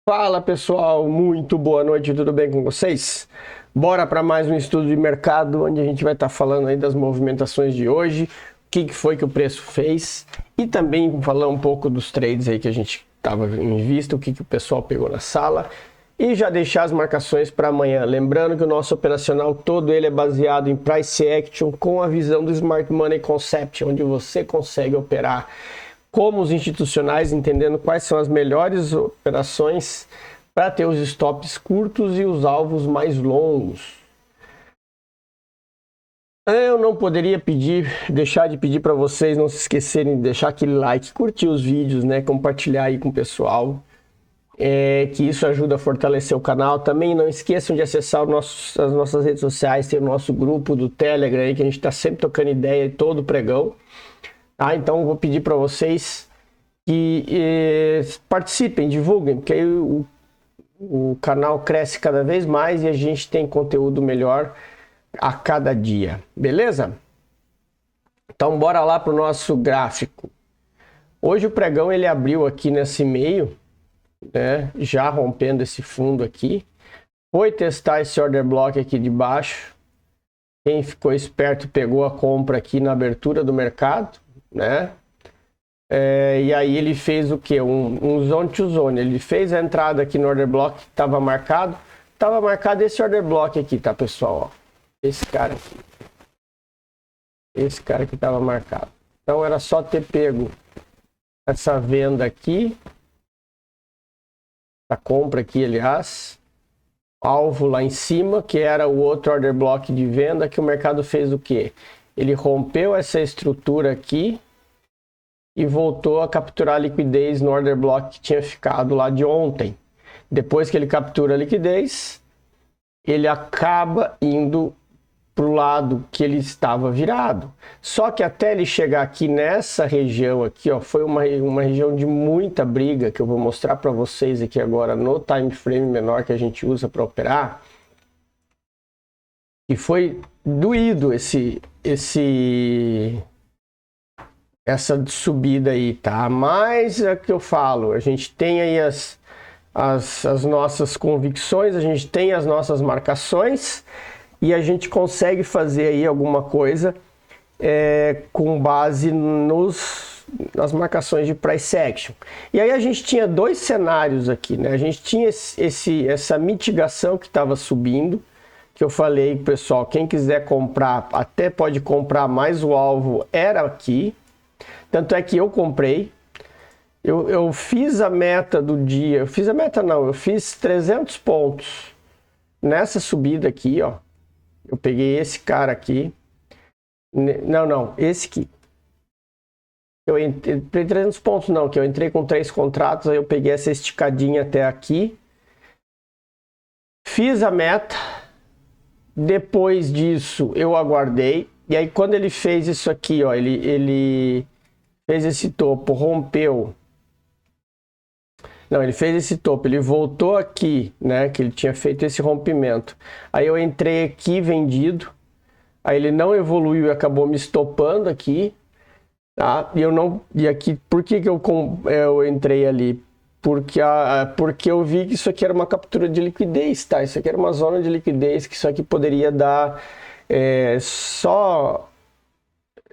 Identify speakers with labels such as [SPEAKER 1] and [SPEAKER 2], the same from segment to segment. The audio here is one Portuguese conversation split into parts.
[SPEAKER 1] Fala pessoal, muito boa noite, tudo bem com vocês? Bora para mais um estudo de mercado, onde a gente vai estar falando aí das movimentações de hoje, o que foi que o preço fez e também falar um pouco dos trades aí que a gente estava em vista, o que o pessoal pegou na sala e já deixar as marcações para amanhã. Lembrando que o nosso operacional todo ele é baseado em price action com a visão do Smart Money Concept, onde você consegue operar como os institucionais, entendendo quais são as melhores operações para ter os stops curtos e os alvos mais longos. Eu não poderia deixar de pedir para vocês não se esquecerem de deixar aquele like, curtir os vídeos, né, compartilhar aí com o pessoal, que isso ajuda a fortalecer o canal. Também não esqueçam de acessar as nossas redes sociais, tem o nosso grupo do Telegram aí, que a gente está sempre tocando ideia todo pregão. Tá? Então eu vou pedir para vocês que participem, divulguem, porque aí o canal cresce cada vez mais e a gente tem conteúdo melhor a cada dia, beleza? Então bora lá para o nosso gráfico. Hoje o pregão ele abriu aqui nesse meio, né? Já rompendo esse fundo aqui, foi testar esse order block aqui de baixo. Quem ficou esperto pegou a compra aqui na abertura do mercado, né? E aí ele fez o que? Um zone to zone. Ele fez a entrada aqui no order block que estava marcado. Estava marcado esse order block aqui, tá, pessoal? Ó, esse cara aqui. Esse cara que estava marcado. Então era só ter pego essa venda aqui. A compra aqui, aliás. Alvo lá em cima, que era o outro order block de venda, que o mercado fez o quê? Ele rompeu essa estrutura aqui e voltou a capturar a liquidez no order block que tinha ficado lá de ontem. Depois que ele captura a liquidez, ele acaba indo para o lado que ele estava virado. Só que até ele chegar aqui nessa região aqui, ó, foi uma região de muita briga, que eu vou mostrar para vocês aqui agora no time frame menor que a gente usa para operar. E foi doído essa subida aí, tá? Mas é o que eu falo, a gente tem aí as nossas convicções, a gente tem as nossas marcações e a gente consegue fazer aí alguma coisa com base nas marcações de price action. E aí a gente tinha dois cenários aqui, né? A gente tinha essa mitigação que estava subindo, que eu falei, pessoal, quem quiser comprar, até pode comprar, mas o alvo era aqui. Tanto é que eu comprei, eu fiz a meta do dia, eu fiz 300 pontos nessa subida aqui, ó. Eu peguei esse cara aqui, esse aqui. Eu entrei 300 pontos não, que eu entrei com 3 contratos, aí eu peguei essa esticadinha até aqui. Fiz a meta, depois disso eu aguardei, e aí quando ele fez isso aqui, ó, ele fez esse topo, rompeu. Não, ele fez esse topo, ele voltou aqui, né? Que ele tinha feito esse rompimento. Aí eu entrei aqui vendido. Aí ele não evoluiu e acabou me estopando aqui. Tá? E aqui, por que eu entrei ali? Porque eu vi que isso aqui era uma captura de liquidez, tá? Isso aqui era uma zona de liquidez, que isso aqui poderia dar só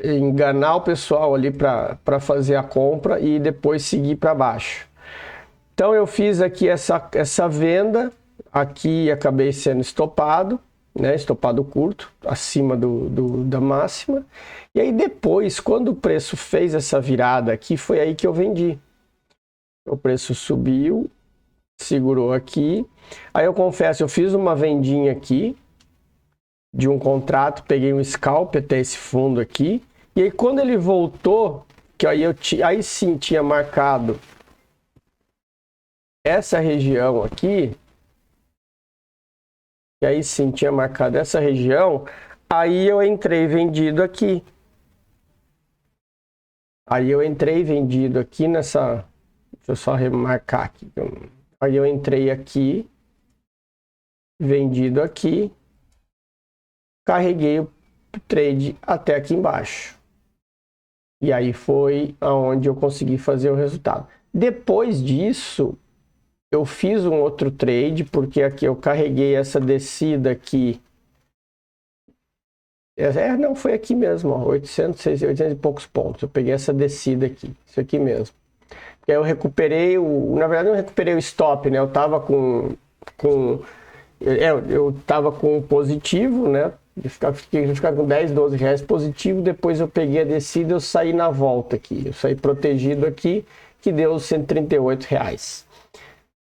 [SPEAKER 1] enganar o pessoal ali para fazer a compra e depois seguir para baixo. Então eu fiz aqui essa venda aqui e acabei sendo estopado, né? Estopado curto, acima da máxima. E aí depois, quando o preço fez essa virada aqui, foi aí que eu vendi. O preço subiu, segurou aqui. Aí eu confesso, eu fiz uma vendinha aqui de um contrato, peguei um scalp até esse fundo aqui. E aí quando ele voltou, que aí sim tinha marcado essa região aqui, e aí sim tinha marcado essa região, aí eu entrei vendido aqui. Aí eu entrei vendido aqui nessa, deixa eu só remarcar aqui. Aí eu entrei aqui, vendido aqui, carreguei o trade até aqui embaixo. E aí foi aonde eu consegui fazer o resultado. Depois disso, eu fiz um outro trade, porque aqui eu carreguei essa descida aqui. Não, foi aqui mesmo, ó, 800 e poucos pontos. Eu peguei essa descida aqui, isso aqui mesmo. E aí eu recuperei na verdade eu recuperei o stop, né? Eu tava eu tava com positivo, né? Eu ficar com 10, 12 reais positivo, depois eu peguei a descida e eu saí na volta aqui. Eu saí protegido aqui, que deu 138 reais.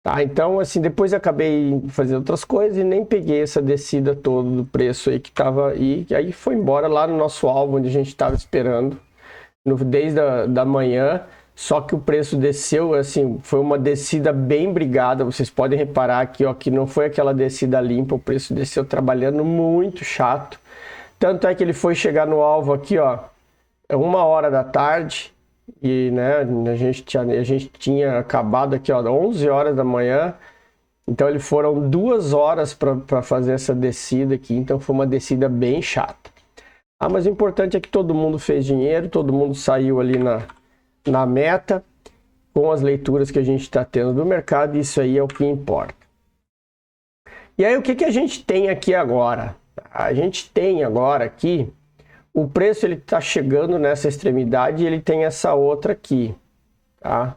[SPEAKER 1] Tá, então assim, depois eu acabei fazendo outras coisas e nem peguei essa descida toda do preço aí que tava aí, e aí foi embora lá no nosso alvo, onde a gente estava esperando, desde da manhã. Só que o preço desceu, assim, foi uma descida bem brigada. Vocês podem reparar aqui, ó, que não foi aquela descida limpa, o preço desceu trabalhando muito chato. Tanto é que ele foi chegar no alvo aqui, ó, 1h da tarde, e, né, a gente tinha acabado aqui, ó, 11 horas da manhã. Então, eles foram 2 horas para fazer essa descida aqui, então foi uma descida bem chata. Mas o importante é que todo mundo fez dinheiro, todo mundo saiu ali na meta, com as leituras que a gente está tendo do mercado, e isso aí é o que importa. E aí o que a gente tem aqui agora? A gente tem agora aqui, o preço ele está chegando nessa extremidade e ele tem essa outra aqui, tá?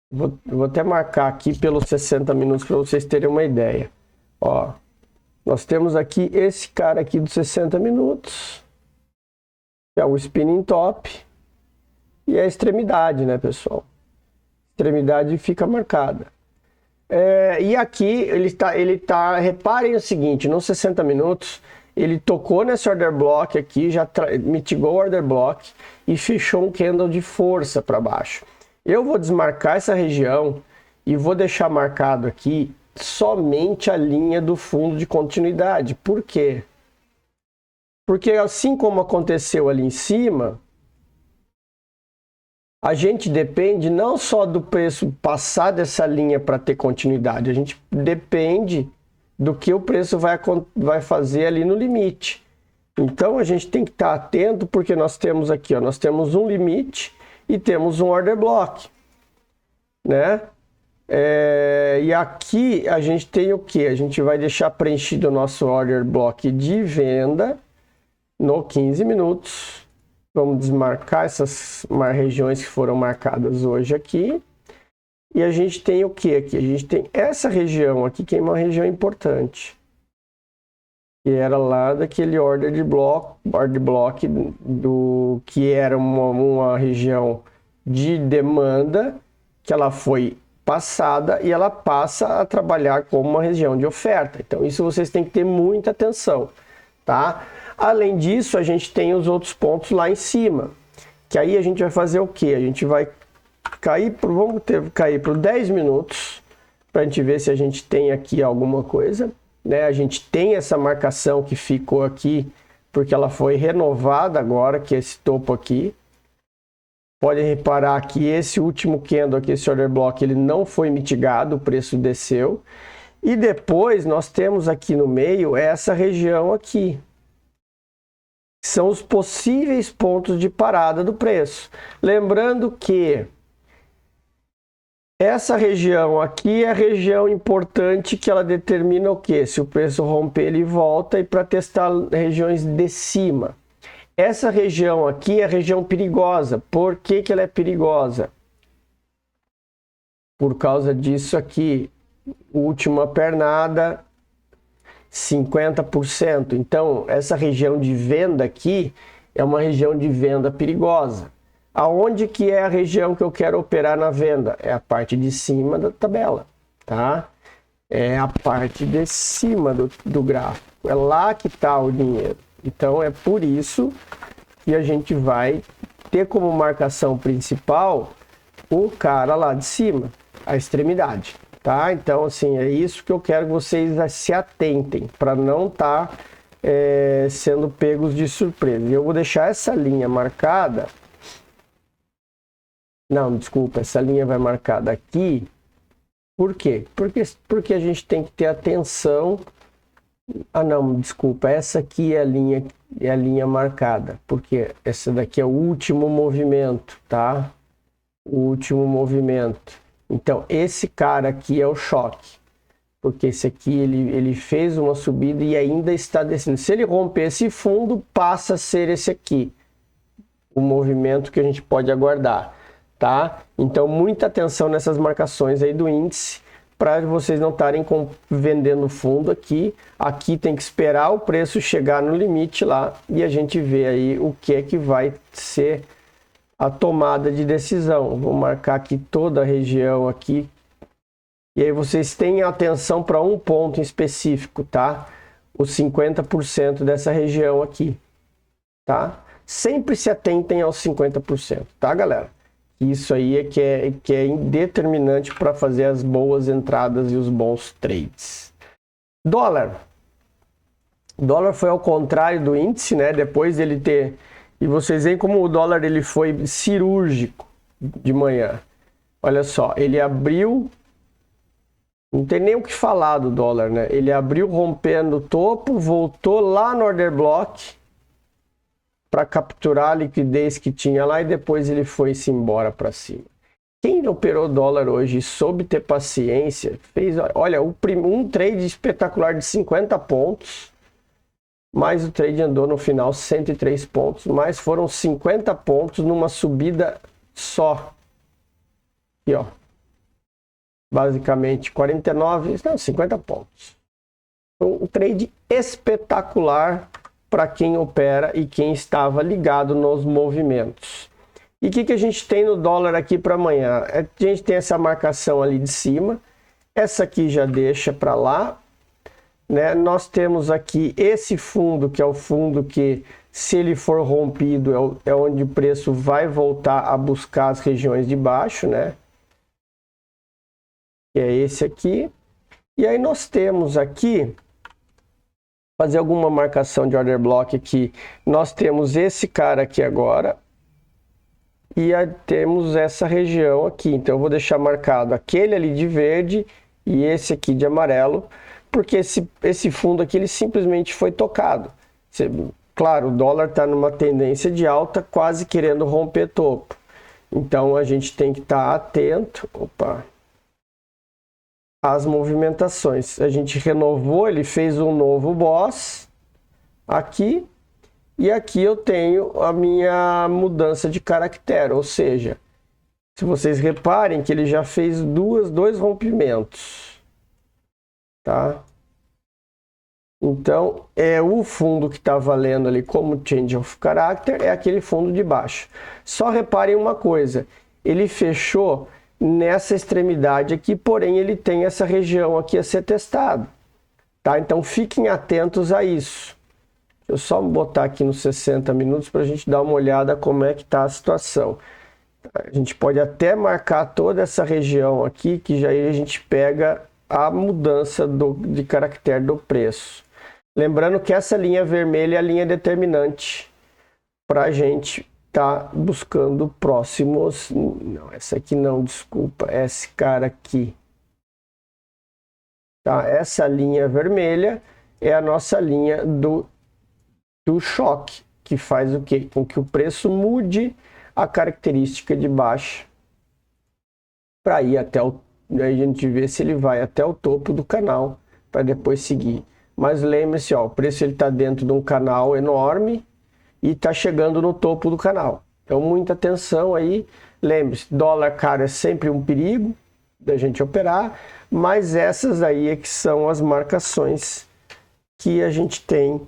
[SPEAKER 1] Vou até marcar aqui pelos 60 minutos para vocês terem uma ideia. Ó, nós temos aqui esse cara aqui dos 60 minutos, que é o spinning top, e a extremidade, né, pessoal? Extremidade fica marcada. E aqui ele tá, reparem o seguinte, nos 60 minutos, ele tocou nesse order block aqui, já mitigou o order block e fechou um candle de força para baixo. Eu vou desmarcar essa região e vou deixar marcado aqui somente a linha do fundo de continuidade. Por quê? Porque assim como aconteceu ali em cima, a gente depende não só do preço passar dessa linha para ter continuidade, a gente depende do que o preço vai fazer ali no limite. Então a gente tem que estar atento, porque nós temos aqui, ó, nós temos um limite e temos um order block, né? E aqui a gente tem o que? A gente vai deixar preenchido o nosso order block de venda no 15 minutos. Vamos desmarcar essas regiões que foram marcadas hoje aqui. E a gente tem o que aqui? A gente tem essa região aqui, que é uma região importante. Que era lá daquele order block que era uma região de demanda, que ela foi passada e ela passa a trabalhar como uma região de oferta. Então isso vocês têm que ter muita atenção, tá? Além disso, a gente tem os outros pontos lá em cima, que aí a gente vai fazer o quê? A gente vai cair por 10 minutos, para a gente ver se a gente tem aqui alguma coisa, né? A gente tem essa marcação que ficou aqui, porque ela foi renovada agora, que é esse topo aqui. Pode reparar que esse último candle aqui, esse order block, ele não foi mitigado, o preço desceu. E depois nós temos aqui no meio essa região aqui. São os possíveis pontos de parada do preço. Lembrando que essa região aqui é a região importante, que ela determina o quê? Se o preço romper, ele volta, e para testar regiões de cima. Essa região aqui é a região perigosa. Por que ela é perigosa? Por causa disso aqui, última pernada, 50%. Então, essa região de venda aqui é uma região de venda perigosa. Aonde que é a região que eu quero operar na venda? É a parte de cima da tabela, tá? É a parte de cima do gráfico. É lá que está o dinheiro. Então, é por isso que a gente vai ter como marcação principal o cara lá de cima, a extremidade. Tá? Então, assim, é isso que eu quero que vocês se atentem, para não estar sendo pegos de surpresa. Eu vou deixar essa linha marcada. Não, desculpa, essa linha vai marcada aqui. Por quê? Porque a gente tem que ter atenção. Não, desculpa, essa aqui é a linha marcada, porque essa daqui é o último movimento, tá? O último movimento. Então, esse cara aqui é o choque. Porque esse aqui, ele fez uma subida e ainda está descendo. Se ele romper esse fundo, passa a ser esse aqui. O movimento que a gente pode aguardar, tá? Então, muita atenção nessas marcações aí do índice, para vocês não estarem vendendo fundo aqui. Aqui tem que esperar o preço chegar no limite lá e a gente vê aí o que é que vai ser a tomada de decisão. Vou marcar aqui toda a região aqui. E aí vocês têm atenção para um ponto em específico, tá? Os 50% dessa região aqui, tá? Sempre se atentem aos 50%, tá, galera? Isso aí é que é determinante para fazer as boas entradas e os bons trades. Dólar. O dólar foi ao contrário do índice, né? Depois dele ter... E vocês veem como o dólar ele foi cirúrgico de manhã. Olha só, ele abriu... Não tem nem o que falar do dólar, né? Ele abriu rompendo o topo, voltou lá no order block para capturar a liquidez que tinha lá e depois ele foi-se embora para cima. Quem operou dólar hoje e soube ter paciência, fez, olha, um trade espetacular de 50 pontos, mas o trade andou no final 103 pontos, mas foram 50 pontos numa subida só. Aqui, ó. Basicamente 50 pontos. Um trade espetacular para quem opera e quem estava ligado nos movimentos. E o que a gente tem no dólar aqui para amanhã? A gente tem essa marcação ali de cima, essa aqui já deixa para lá, né? Nós temos aqui esse fundo, que é o fundo que, se ele for rompido, é onde o preço vai voltar a buscar as regiões de baixo, né? Que é esse aqui. E aí nós temos aqui, fazer alguma marcação de order block aqui, nós temos esse cara aqui agora, e aí temos essa região aqui. Então eu vou deixar marcado aquele ali de verde e esse aqui de amarelo, porque esse fundo aqui ele simplesmente foi tocado. Claro, o dólar está numa tendência de alta, quase querendo romper topo. Então a gente tem que estar atento. As movimentações. A gente renovou, ele fez um novo boss aqui, e aqui eu tenho a minha mudança de caractere, ou seja, se vocês reparem que ele já fez dois rompimentos, tá? Então, é o fundo que está valendo ali como Change of Character, é aquele fundo de baixo. Só reparem uma coisa, ele fechou nessa extremidade aqui, porém ele tem essa região aqui a ser testado, tá? Então fiquem atentos a isso. Deixa eu só botar aqui nos 60 minutos para a gente dar uma olhada como é que está a situação. A gente pode até marcar toda essa região aqui, que já aí a gente pega a mudança de caractere do preço. Lembrando que essa linha vermelha é a linha determinante para a gente tá buscando próximos. Não, essa aqui não, desculpa, esse cara aqui, tá? Essa linha vermelha é a nossa linha do choque, que faz o quê? Com que o preço mude a característica de baixa para ir até aí a gente vê se ele vai até o topo do canal para depois seguir. Mas lembre-se, ó, o preço ele está dentro de um canal enorme e está chegando no topo do canal. Então, muita atenção aí. Lembre-se, dólar caro é sempre um perigo da gente operar, mas essas aí é que são as marcações que a gente tem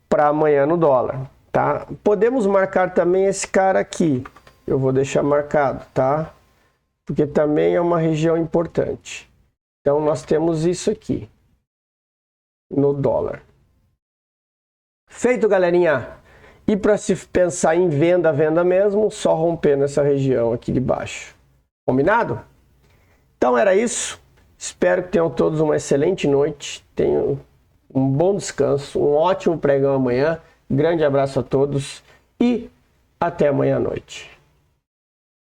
[SPEAKER 1] para amanhã no dólar, tá? Podemos marcar também esse cara aqui. Eu vou deixar marcado, tá? Porque também é uma região importante. Então, nós temos isso aqui no dólar. Feito, galerinha! E para se pensar em venda mesmo, só romper nessa região aqui de baixo. Combinado? Então era isso. Espero que tenham todos uma excelente noite. Tenham um bom descanso, um ótimo pregão amanhã. Grande abraço a todos e até amanhã à noite.